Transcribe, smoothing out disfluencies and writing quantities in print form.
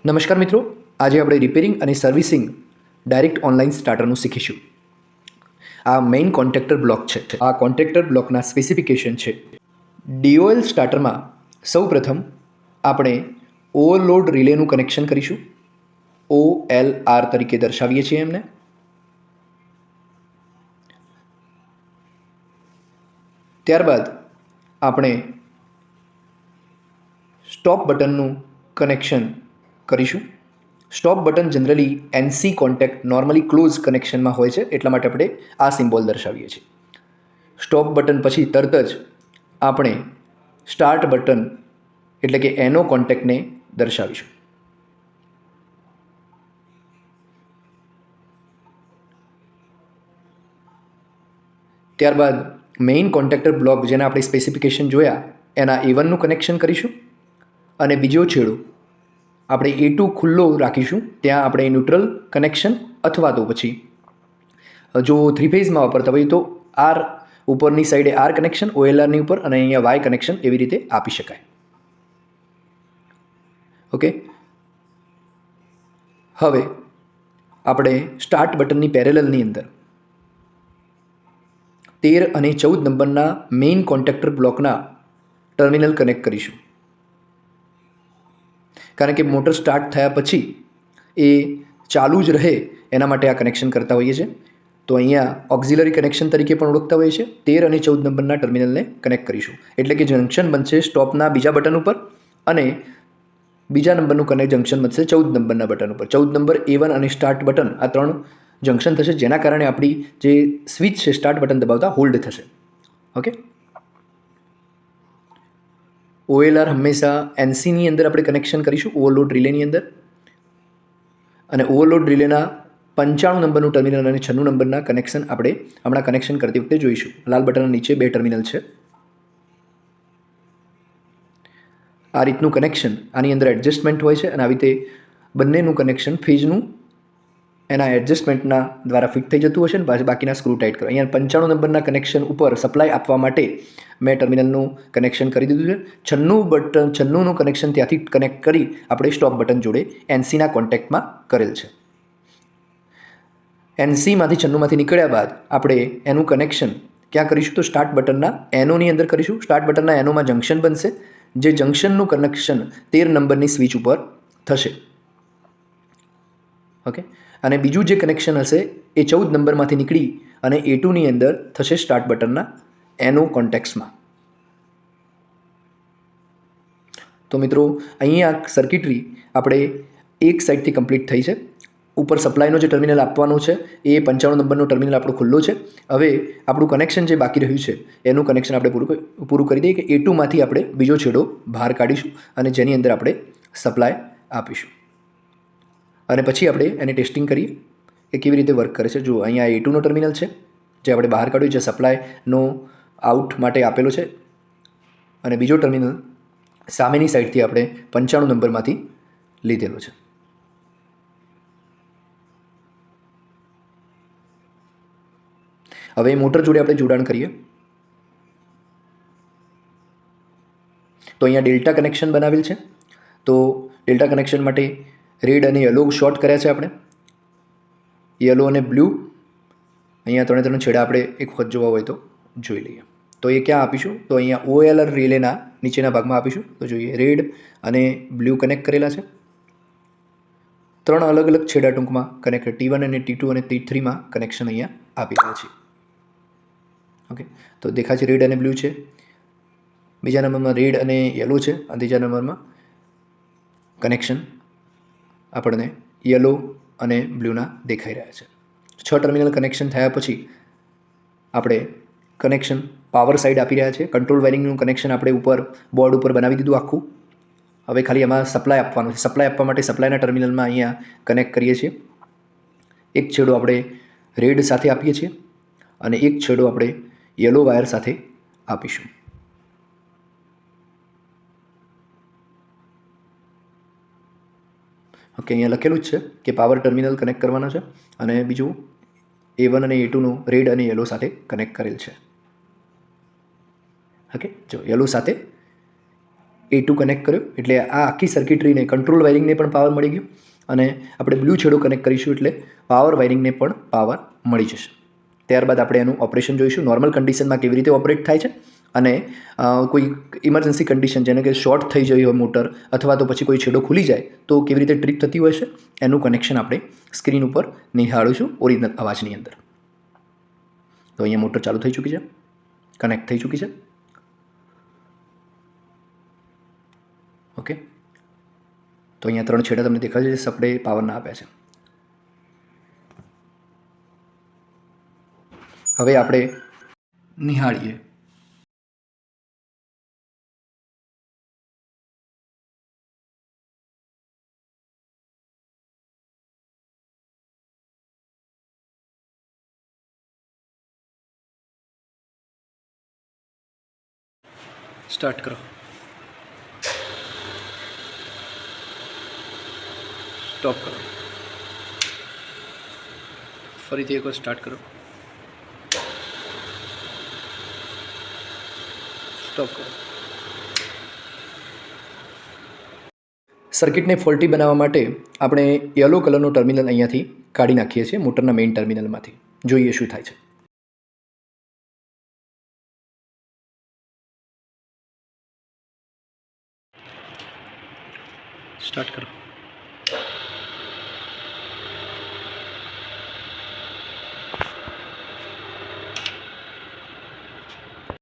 નમસ્કાર મિત્રો, આજે આપણે રિપેરિંગ અને સર્વિસિંગ ડાયરેક્ટ ઓનલાઈન સ્ટાર્ટરનું શીખીશું. આ મેઇન કોન્ટ્રેક્ટર બ્લોક છે. આ કોન્ટ્રેક્ટર બ્લોકના સ્પેસિફિકેશન છે. DOL સ્ટાર્ટરમાં સૌપ્રથમ આપણે ઓવરલોડ રિલેનું કનેક્શન કરીશું. OLR તરીકે દર્શાવીએ છીએ એમને. ત્યારબાદ આપણે સ્ટોપ બટનનું કનેક્શન કરીશું. Stop button generally NC contact normally close કનેક્શનમાં હોય છે, એટલા માટે આપણે આ સિમ્બોલ દર્શાવીએ છીએ. સ્ટોપ બટન પછી તરત જ આપણે સ્ટાર્ટ બટન એટલે કે એનો કોન્ટેક્ટને દર્શાવીશું. ત્યારબાદ મેઇન કોન્ટ્રેક્ટર બ્લોક જેના આપણે સ્પેસિફિકેશન જોયા એના A1નું કનેક્શન કરીશું અને બીજો છેડો આપણે A2 ખુલ્લો રાખીશું. ત્યાં આપણે ન્યુટ્રલ કનેક્શન અથવા તો પછી જો 3 ફેઝમાં વાપરતા હોઈએ તો R ઉપરની સાઈડે R કનેક્શન, OLRની ઉપર અને અહીંયા Y કનેક્શન એવી રીતે આપી શકાય. ઓકે, હવે આપણે સ્ટાર્ટ બટનની પેરેલલની અંદર 13 અને 14 નંબરના મેઇન કોન્ટ્રેક્ટર બ્લોકના ટર્મિનલ કનેક્ટ કરીશું. કારણ કે મોટર સ્ટાર્ટ થયા પછી એ ચાલુ જ રહે એના માટે આ કનેક્શન કરતા હોઈએ છીએ. તો અહીંયા ઓક્ઝિલરી કનેક્શન તરીકે પણ ઓળખતા હોઈએ છીએ. 13 અને 14 નંબરના ટર્મિનલને કનેક્ટ કરીશું. એટલે કે જંક્શન બનશે સ્ટોપના બીજા બટન ઉપર અને બીજા નંબરનું જંક્શન બનશે 14 નંબરના બટન ઉપર. 14 નંબર A1 અને સ્ટાર્ટ બટન આ ત્રણ જંક્શન થશે, જેના કારણે આપણી જે સ્વિચ છે સ્ટાર્ટ બટન દબાવતા હોલ્ડ થશે. ઓકે, OLR હંમેશા NCની અંદર આપણે કનેક્શન કરીશું, ઓવરલોડ રિલેની અંદર. અને ઓવરલોડ રિલેના 95 નંબરનું ટર્મિનલ અને 96 નંબરના કનેક્શન આપણે હમણાં કનેક્શન કરતી વખતે જોઈશું. લાલ બટનના નીચે 2 ટર્મિનલ છે. આ રીતનું કનેક્શન આની અંદર એડજસ્ટમેન્ટ હોય છે અને આવી રીતે બંનેનું કનેક્શન ફેઝનું એના એડજસ્ટમેન્ટના દ્વારા ફિટ થઈ જતું હશે ને બાકીના સ્ક્રૂ ટાઈટ કરો. અહીંયા 95 નંબરના કનેક્શન ઉપર સપ્લાય આપવા માટે મેં ટર્મિનલનું કનેક્શન કરી દીધું છે. 96નું કનેક્શન ત્યાંથી કનેક્ટ કરી આપણે સ્ટોપ બટન જોડે NCના કોન્ટેક્ટમાં કરેલ છે. NCમાંથી 96માંથી નીકળ્યા બાદ આપણે એનું કનેક્શન ક્યાં કરીશું? તો સ્ટાર્ટ બટનના એનોની અંદર કરીશું. સ્ટાર્ટ બટનના એનોમાં જંક્શન બનશે, જે જંક્શનનું કનેક્શન 13 નંબરની સ્વિચ ઉપર થશે. ઓકે, અને બીજું જે કનેક્શન હશે એ 14 નંબરમાંથી નીકળી અને A2ની અંદર થશે સ્ટાર્ટ બટનના એનો કોન્ટેક્ટ્સમાં. તો મિત્રો, અહીંયા સર્કિટરી આપણે એક સાઈડથી કમ્પ્લીટ થઈ છે. ઉપર સપ્લાયનો જે ટર્મિનલ આપવાનો છે એ 95 નંબરનો ટર્મિનલ આપણો ખુલ્લો છે. હવે આપણું કનેક્શન જે બાકી રહ્યું છે એનું કનેક્શન આપણે પૂરું કરી દઈએ કે A2માંથી આપણે બીજો છેડો બહાર કાઢીશું અને જેની અંદર આપણે સપ્લાય આપીશું. અને પછી આપણે એને ટેસ્ટિંગ કરીએ કે કેવી રીતે વર્ક કરે છે. જો અહીંયા A2નો ટર્મિનલ છે જે આપણે બહાર કાઢ્યું, જે સપ્લાયનો આઉટ માટે આપેલો છે, અને બીજો ટર્મિનલ સામેની સાઈડથી આપણે 95 નંબરમાંથી લીધેલો છે. હવે મોટર જોડે આપણે જોડાણ કરીએ. તો અહીંયા ડેલ્ટા કનેક્શન બનાવેલ છે. તો ડેલ્ટા કનેક્શન માટે રેડ અને યલો શોર્ટ કર્યા છે આપણે. યલો અને બ્લુ અહીંયા ત્રણે છેડા આપણે એક વખત જોવા હોય તો જોઈ લઈએ. તો એ ક્યાં આપીશું? તો અહીંયા OLR રિલેના નીચેના ભાગમાં આપીશું. તો જોઈએ, રેડ અને બ્લુ કનેક્ટ કરેલા છે. 3 અલગ અલગ છેડા ટૂંકમાં કનેક્ટ T1 અને T2 અને T3માં કનેક્શન અહીંયા આપી રહ્યા છે. ઓકે, તો દેખાય છે રેડ અને બ્લુ છે. બીજા નંબરમાં રેડ અને યલો છે અને ત્રીજા નંબરમાં કનેક્શન આપણને યલો અને બ્લુના દેખાઈ રહ્યા છે. 6 ટર્મિનલ કનેક્શન થયા પછી આપણે કનેક્શન પાવર સાઈડ આપી રહ્યા છે. કંટ્રોલ વાયરિંગનું કનેક્શન આપણે ઉપર બોર્ડ ઉપર બનાવી દીધું આખું. હવે ખાલી એમાં સપ્લાય આપવાનું છે. સપ્લાય આપવા માટે સપ્લાયના ટર્મિનલમાં અહીંયા કનેક્ટ કરીએ છીએ. એક છેડો આપણે રેડ સાથે આપીએ છીએ અને એક છેડો આપણે યલો વાયર સાથે આપીશું. ઓકે, અહીંયા લખેલું જ છે કે પાવર ટર્મિનલ કનેક્ટ કરવાના છે અને બીજું A1 અને A2નું રેડ અને યલો સાથે કનેક્ટ કરેલ છે. ઓકે, જો યલો સાથે A2 કનેક્ટ કર્યો એટલે આ આખી સર્કિટરીને કંટ્રોલ વાયરિંગને પણ પાવર મળી ગયો અને આપણે બ્લુ છેડો કનેક્ટ કરીશું એટલે પાવર વાયરિંગને પણ પાવર મળી જશે. ત્યારબાદ આપણે એનું ઓપરેશન જોઈશું, નોર્મલ કન્ડિશનમાં કેવી રીતે ઓપરેટ થાય છે અને કોઈ ઇમરજન્સી કન્ડિશન જેને કે શોર્ટ થઈ જઈ હોય મોટર અથવા તો પછી કોઈ છેડો ખુલી જાય તો કેવી રીતે ટ્રીપ થતી હોય છે એનું કનેક્શન આપણે સ્ક્રીન ઉપર નિહાળીશું ઓરિજિનલ અવાજની અંદર. તો અહીંયા મોટર ચાલુ થઈ ચૂકી છે, કનેક્ટ થઈ ચૂકી છે. ઓકે, તો અહીંયા 3 છેડા તમને દેખાય છે, સપ્લાય પાવરના આપ્યા છે. હવે આપણે નિહાળીએ. સ્ટાર્ટ કરો. સ્ટોપ કરો. ફરીથી એકવાર સ્ટાર્ટ કરો. સ્ટોપ કરો. સર્કિટને ફોલ્ટી બનાવવા માટે આપણે યલો કલરનું ટર્મિનલ અહીંયાથી કાઢી નાખીએ છીએ મોટરના મેઇન ટર્મિનલમાંથી. જોઈએ શું થાય છે. સ્ટાર્ટ કરો.